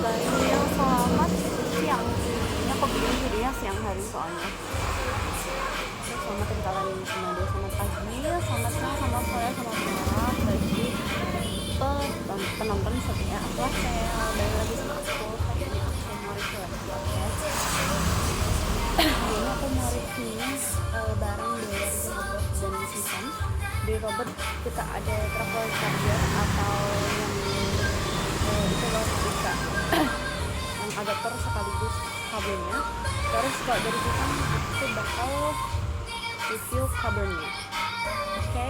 guys, selamat siang. Ini aku bikin videonya siang hari soalnya. Selamat tinggal kalian semua deh. Selamat pagi, selamat siang, selamat sore, selamat malam bagi penonton setia aku saya balik lagi sama aku. Hari ini aku mau review lagi, oke? Hari ini aku mau review barang dari Robot dan Season. Di Robot kita ada travel charger atau yang itu loh bisa yang adapter sekaligus kabelnya. Terus kalau dari Season aku bakal review kabelnya, oke?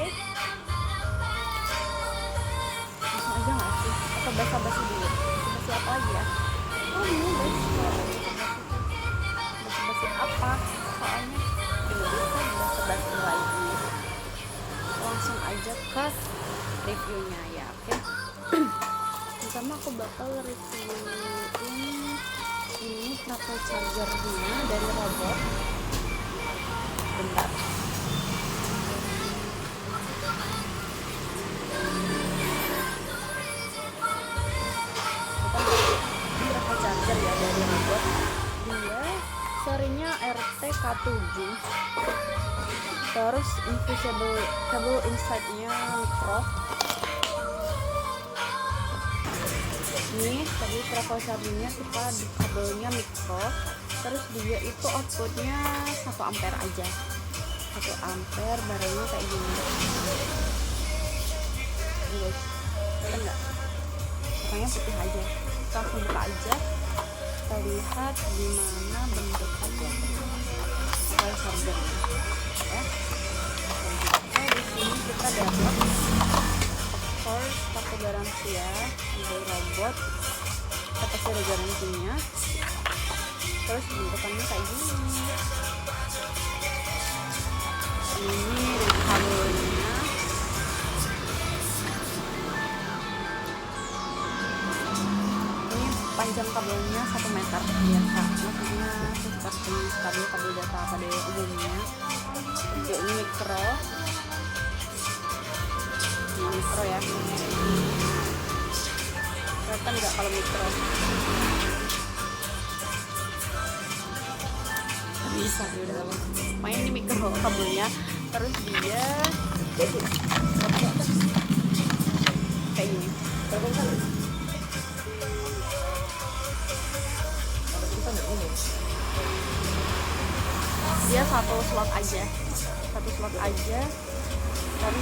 Langsung aja nggak sih? Atau basa-basi dulu? Basa-basi apa lagi ya? Oh ini guys, basa-basi apa? Soalnya tidak bisa basa-basi lagi. Langsung aja ke reviewnya ya, oke? Pertama aku bakal reviewin ini travel chargernya dari Robot. Bentar. Ini travel charger ya dari Robot. Dia serinya RT-K7. Terus invisible cable inside-nya micro. Ini tadi travel chargernya kita di kabelnya micro. Terus dia itu outputnya 1 ampere aja, 1 ampere, barangnya kayak gini guys, kan enggak warnanya putih aja. Kita langsung buka aja, kita lihat gimana bentuk travel chargernya ya. Di sini kita dapat of course kartu garansi ya dari Robot. Kita pasti ada garansinya. Terus bentukannya kayak gini. Ini dari kabelnya. Ini panjang kabelnya 1 meter biasa. Maksudnya seperti kabel data pada umumnya. Untuk ini mikro. Ini mikro ya. Kelihatan nggak kalau mikro? Bisa ya udah lama main ini mikro kabelnya. Terus dia kayak gini, dia satu slot aja, tapi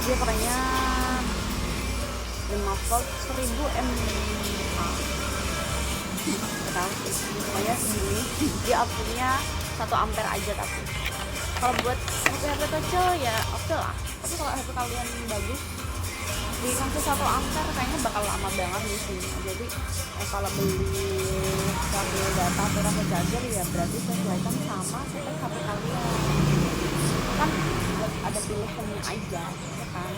dia pakainya 5 volt 1000 mAh. Nggak tahu sih, pokoknya segini. Dia outputnya 1 ampere aja. Tapi kalau buat HP kecil ya oke lah, tapi kalau HP kalian bagus dikasih 1 ampere kayaknya bakal lama banget di sini. Jadi kalau beli kabel data atau travel charger ya berarti sesuaikan sama spek HP kalian, kan buat ada pilihannya aja ya kan.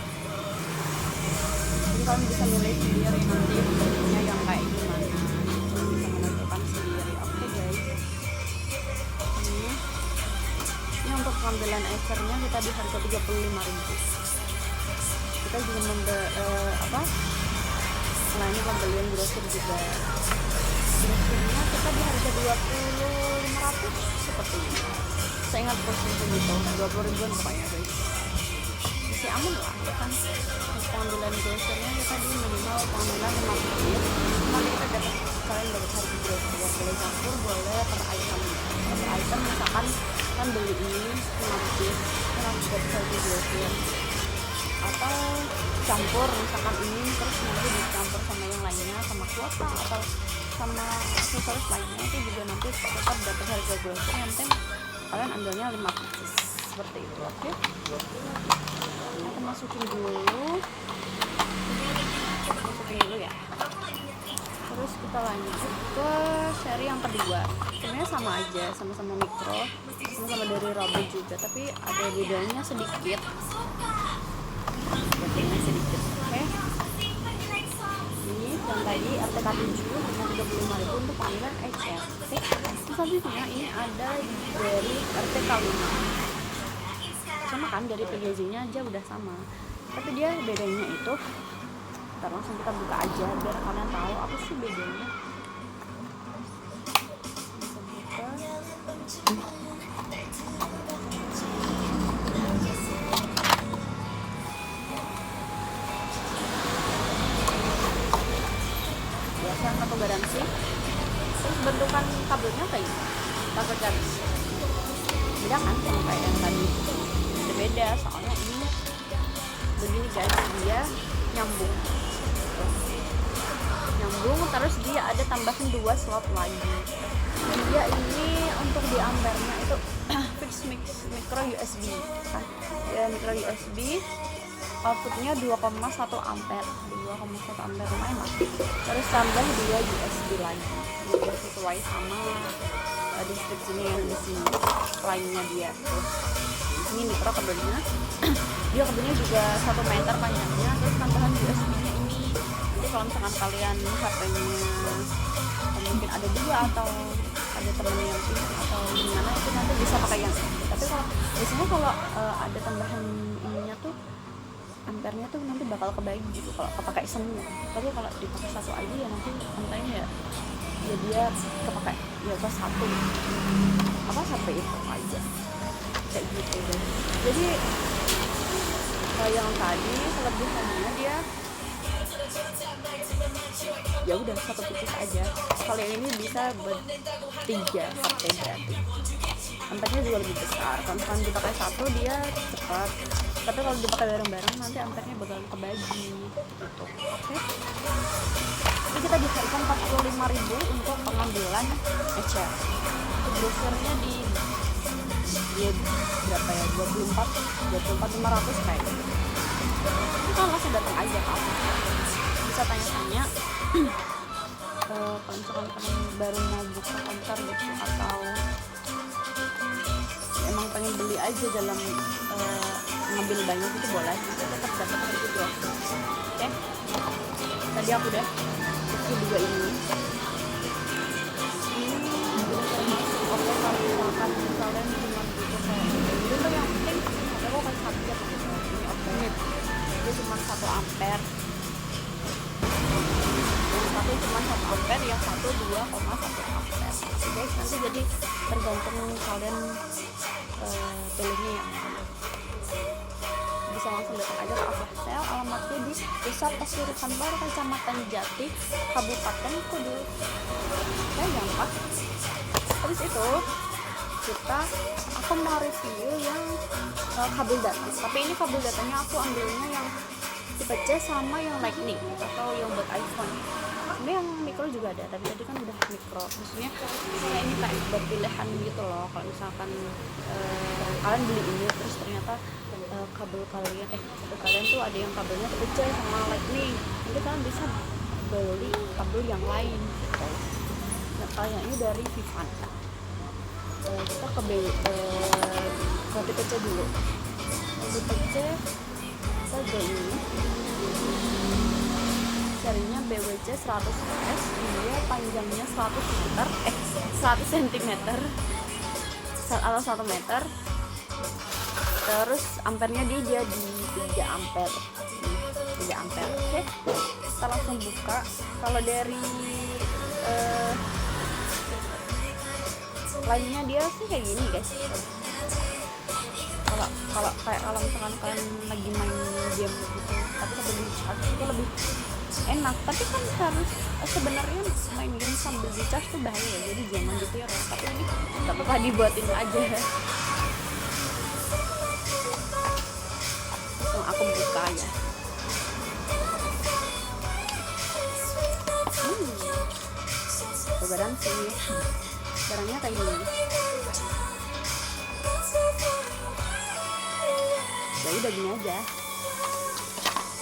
Jadi kalian bisa milih sendiri nanti belinya yang kayak gimana, bisa menentukan sendiri. Oke guys, ini untuk pengambilan ecernya kita di harga 35.000. Kita juga selain pembelian grosir juga, grosirnya kita di harga 20.500 seperti ini. Saya ingat posisi gitu 20.000-an pokoknya guys. Masih aman lah ya kan. Pengambilan grosirnya kita di minimal pengambilan 50 menit. Nanti kita kalian dapat harga grosir, boleh campur, boleh per item. Misalkan kan beli ini 5 piece, kita harus dapat harga grosir. Atau campur misalkan ini terus nanti dicampur sama yang lainnya, sama kuota atau sama aksesoris lainnya, itu juga nanti tetap dapat harga grosir. Yang penting kalian ambilnya 5 pieces seperti itu, oke? Kita masukin dulu ya. Terus kita lanjut ke seri yang kedua. Sebenarnya sama aja, sama-sama mikro, sama-sama dari Robot juga, tapi ada bedanya sedikit. Sedikit, oke? Ini yang tadi RT-K7 dengan 35.000 untuk panggilan HR. Oke? Selanjutnya ini ada dari RT-K5. Sama kan, dari packagingnya aja udah sama, tapi dia bedanya itu, ntar langsung kita buka aja biar kalian tahu apa sih bedanya. biasa yang satu garansi. Terus bentukan kabelnya kayak gini, takut kan beda kan sama kayak yang tadi, beda soalnya ini begini guys, dia nyambung terus dia ada tambahan 2 slot lagi, dan dia ini untuk di ampernya itu fix micro USB kan ya, micro USB outputnya 2,1 ampere lumayan lah, terus tambah 2 USB lagi biar sesuai sama deskripsinya yang di sini lainnya dia. Terus ini micro kabelnya dia kabelnya juga 1 meter panjangnya, terus tambahan USB nya ini nanti kalau misalkan kalian HP-nya mungkin ada 2 atau ada temennya yang pintar atau gimana, itu nanti bisa pakai yang ini. Tapi kalau biasanya kalau ada tambahan ininya tuh ampernya tuh nanti bakal kebagi gitu kalau kepakai semua. Tapi kalau dipakai satu aja ya nanti ampernya ya dia kepakai ya ke satu itu aja kayak gitu deh. Jadi yang tadi kelebihannya dia ya udah satu pieces aja. Kalau yang ini bisa bertiga HP berarti ampernya juga lebih besar. Kalau misalkan dipakai satu dia cepat, tapi kalau dipakai bareng-bareng nanti ampernya bakal kebagi gitu. Oke. Ini kita dihargai 45.000 untuk pengambilan ecer. Brosurnya di berapa ya, 24.500 kayak gitu. Ini kan langsung datang aja kan, bisa tanya-tanya kalau misalkan kalian baru mau buka konter gitu atau ya emang pengen beli aja dalam ngambil banyak itu boleh, nanti tetap dapat harga brosur. Oke, tadi aku udah dua ini udah termasuk. Oke, kalau misalkan kalian cuma butuh kayak gitu tuh yang penting aku kan subjek gitu. Ini oke, dia cuma 1 ampere, yang satu cuma 1 ampere, yang satu 2,1 ampere. Guys, nanti jadi tergantung kalian pilihnya yang mana. Bisa langsung datang aja ke Aflahsel, alamatnya di Pusat Pasuruan Baru, Kecamatan Jati, Kabupaten Kudus. Oke, gampang. Habis itu aku mau review yang kabel data, tapi ini kabel datanya aku ambilnya yang tipe C sama yang Lightning atau yang buat iPhone. Ini yang mikro juga ada, tapi tadi kan udah mikro. Maksudnya ini kayak buat pilihan gitu loh. Kalau misalkan kalian beli ini terus ternyata kabel kalian tuh ada yang kabelnya tipe C sama Lightning, nanti kalian bisa beli kabel yang lain gitu. Nah, kayak ini dari Vivan. Kita ke tipe C dulu. Tipe C saja ini serinya BWC 100S, dia panjangnya 100 cm atau 1 meter. Terus ampernya dia di 3 ampere. Oke, kita langsung buka. Kalau dari lainnya dia sih kayak gini guys. Kalau misalkan kalian lagi main game gitu, tapi lebih charge itu lebih enak. Tapi kan harus sebenarnya main game sambil di charge tuh bahaya, jadi jangan gitu ya. Tapi ini nggak apa-apa, dibuatin aja. Aku buka ya. Barang sih, barangnya kayak gini. Ya udah gini aja.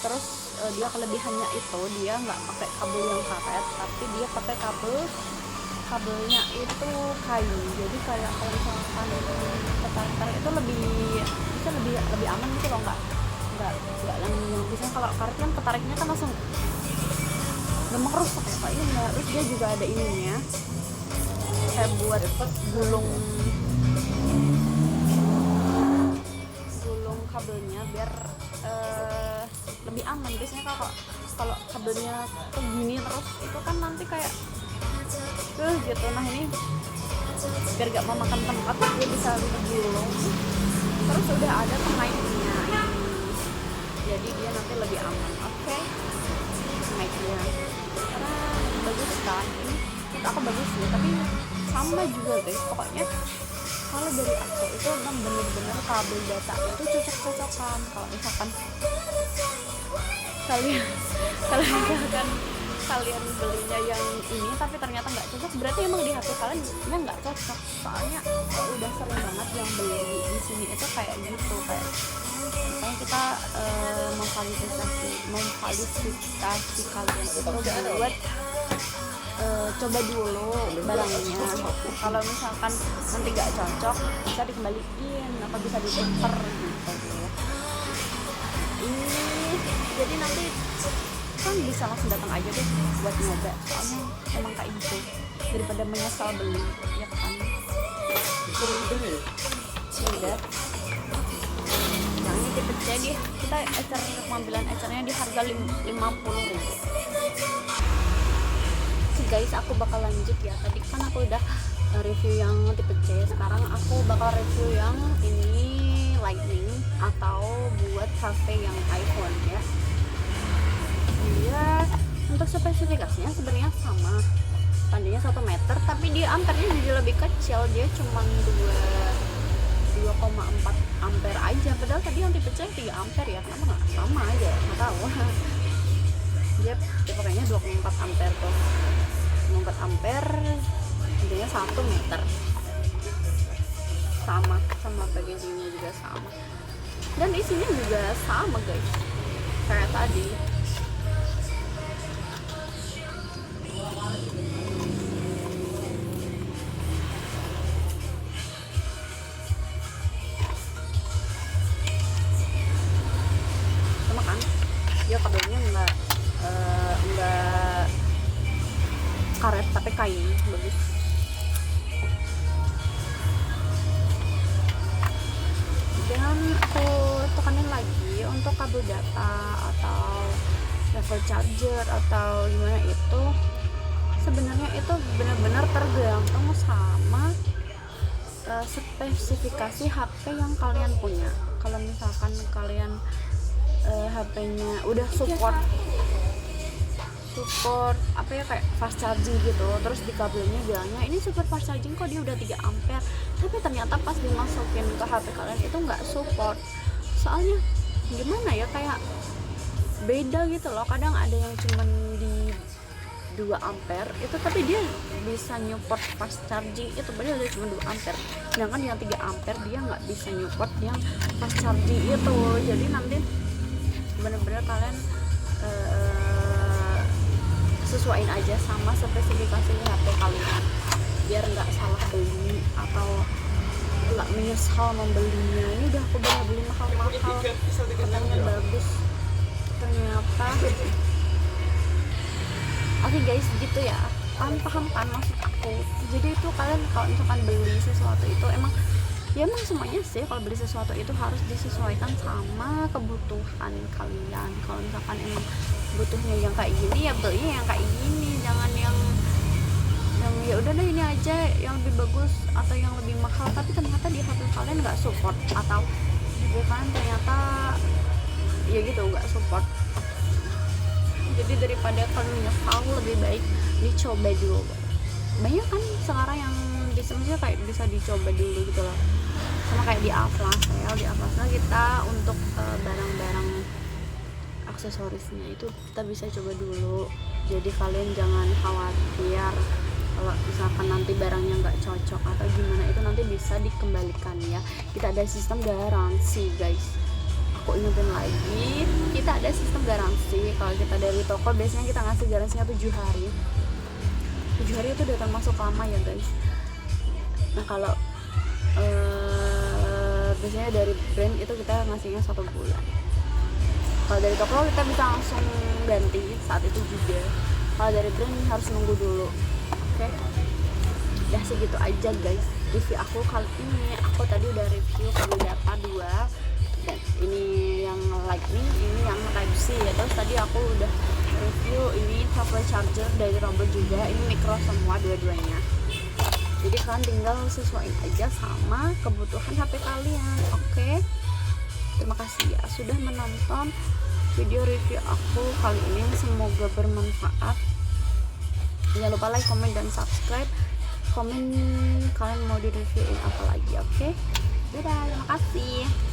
Terus dia kelebihannya itu dia nggak pakai kabel yang karet, tapi dia pakai kabelnya itu kayu. Jadi kayak kalau misalkan ketarik itu lebih aman gitu loh, nggak yang biasanya kalau karet kan ketariknya kan langsung gampang rusak ya, Pak. Ini enggak. Terus dia juga ada ininya kayak buat gulung kabelnya biar lebih aman. Biasanya kalau kabelnya tuh gini terus itu kan nanti kayak gitu. Nah, ini biar gak memakan tempat, dia bisa digulung. Terus udah ada pengaitnya ini, jadi dia nanti lebih aman. Oke, pengaitnya karena bagus kan, ini menurut aku bagus ya, tapi sama juga guys. Pokoknya kalau dari aku itu memang bener-bener kabel data itu cocok-cocokan. Kalau misalkan kalian kalau misalkan kalian belinya yang ini tapi ternyata nggak cocok, berarti emang di HP kalian ya nggak cocok. Soalnya udah sering banget yang beli di sini itu kayak gitu, kayak makanya kita memfasilitasi kalian itu buat coba dulu barangnya. Kalau misalkan nanti nggak cocok bisa dikembaliin atau bisa ditukar gitu. Ini jadi nanti kan bisa langsung datang aja deh buat nyoba, soalnya emang kayak gitu daripada menyesal beli, ya kan. Udah yang ini tipe C dia, kita ecer pengambilan ecernya di harga 50.000. Guys, aku bakal lanjut ya. Tadi kan aku udah review yang tipe C, sekarang aku bakal review yang ini Lightning atau buat HP yang iPhone ya. Dia untuk spesifikasinya sebenarnya sama, panjangnya 1 meter, tapi dia ampernya jadi lebih kecil, dia cuma 2,4 ampere aja. Padahal tadi yang tipe C 3 ampere ya, kenapa nggak sama aja, nggak tahu. Dia pakainya 24 ampere tuh, 24 ampere, intinya 1 meter, sama packagingnya juga sama, dan isinya juga sama guys kayak tadi. Sama kan, dia kabelnya enggak karet tapi kain, bagus. Dan aku tekanin lagi untuk kabel data atau level charger atau gimana itu sebenarnya itu benar-benar tergantung sama spesifikasi HP yang kalian punya. Kalau misalkan kalian HP-nya udah support apa ya, kayak fast charging gitu, terus di kabelnya bilangnya ini super fast charging kok, dia udah 3 ampere, tapi ternyata pas dimasukin ke HP kalian itu nggak support. Soalnya gimana ya, kayak beda gitu loh, kadang ada yang cuman di 2 ampere itu tapi dia bisa nyupport fast charging itu, padahal dia cuma 2 ampere, sedangkan yang 3 ampere dia nggak bisa nyupport yang fast charging itu. Jadi nanti bener-bener kalian sesuaiin aja sama spesifikasi HP kalian biar nggak salah beli atau nggak menyesal membelinya. Ini udah aku beli mahal-mahal, katanya bagus, ternyata. Oke guys, gitu ya, paham kan maksud aku. Jadi itu kalian kalau misalkan beli sesuatu itu emang semuanya sih, kalau beli sesuatu itu harus disesuaikan sama kebutuhan kalian. Kalau misalkan emang butuhnya yang kayak gini ya belinya yang kayak gini, jangan yang ya udah deh ini aja yang lebih bagus atau yang lebih mahal tapi ternyata di HP kalian nggak support, atau HP kalian ternyata ya gitu nggak support. Jadi daripada kalian menyesal, lebih baik dicoba dulu. Banyak kan sekarang yang bisa kayak bisa dicoba dulu gitu loh, sama kayak di Aflash ya. Di Aflash kita untuk barang-barang aksesorisnya itu kita bisa coba dulu. Jadi kalian jangan khawatir kalau misalkan nanti barangnya nggak cocok atau gimana, itu nanti bisa dikembalikan ya. Kita ada sistem garansi guys, aku ingetin lagi, kita ada sistem garansi. Kalau kita dari toko biasanya kita ngasih garansinya 7 hari. 7 hari itu udah termasuk lama ya guys. Nah kalau biasanya dari brand itu kita ngasihnya 1 bulan. Kalau dari toko kita bisa langsung ganti saat itu juga. Kalau dari brand harus nunggu dulu. Oke, ya segitu aja guys review aku kali ini. Aku tadi udah review kabel data 2, dan ini yang Lightning, ini yang Type C ya. Terus tadi aku udah review ini tablet charger dari Robot juga, ini micro semua dua-duanya. Jadi kalian tinggal sesuaiin aja sama kebutuhan HP kalian. Oke. Terima kasih ya sudah menonton video review aku kali ini, semoga bermanfaat. Jangan lupa like, comment, dan subscribe. Komen kalian mau di reviewin apa lagi. Oke. Dadah, terima kasih.